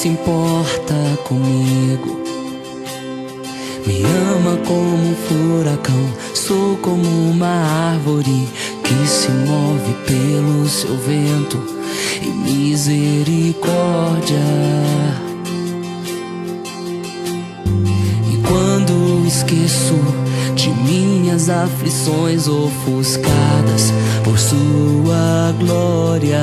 se importa comigo. Me ama como um furacão, sou como uma árvore que se move pelo seu vento e misericórdia. E quando esqueço de minhas aflições ofuscadas por sua glória,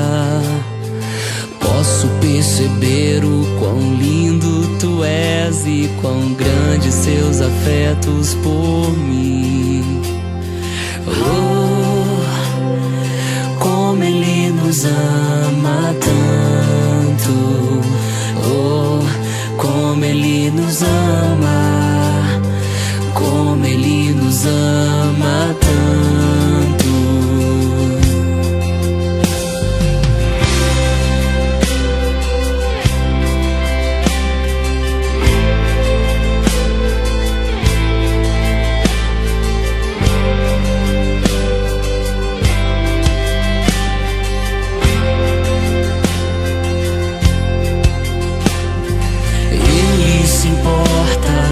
posso perceber o quão lindo tu és e quão grandes seus afetos por mim. Oh, como Ele nos ama tanto. Oh, como Ele nos ama, como Ele nos ama tanto.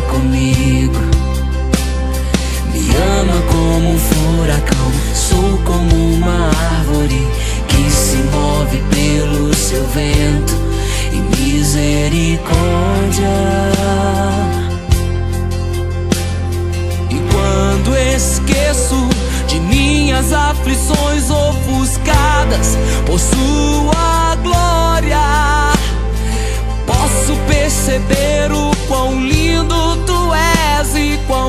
Comigo, me ama como um furacão, sou como uma árvore que se move pelo seu vento e misericórdia. E quando esqueço de minhas aflições ofuscadas por sua glória, posso perceber o quão lindo tu és e quão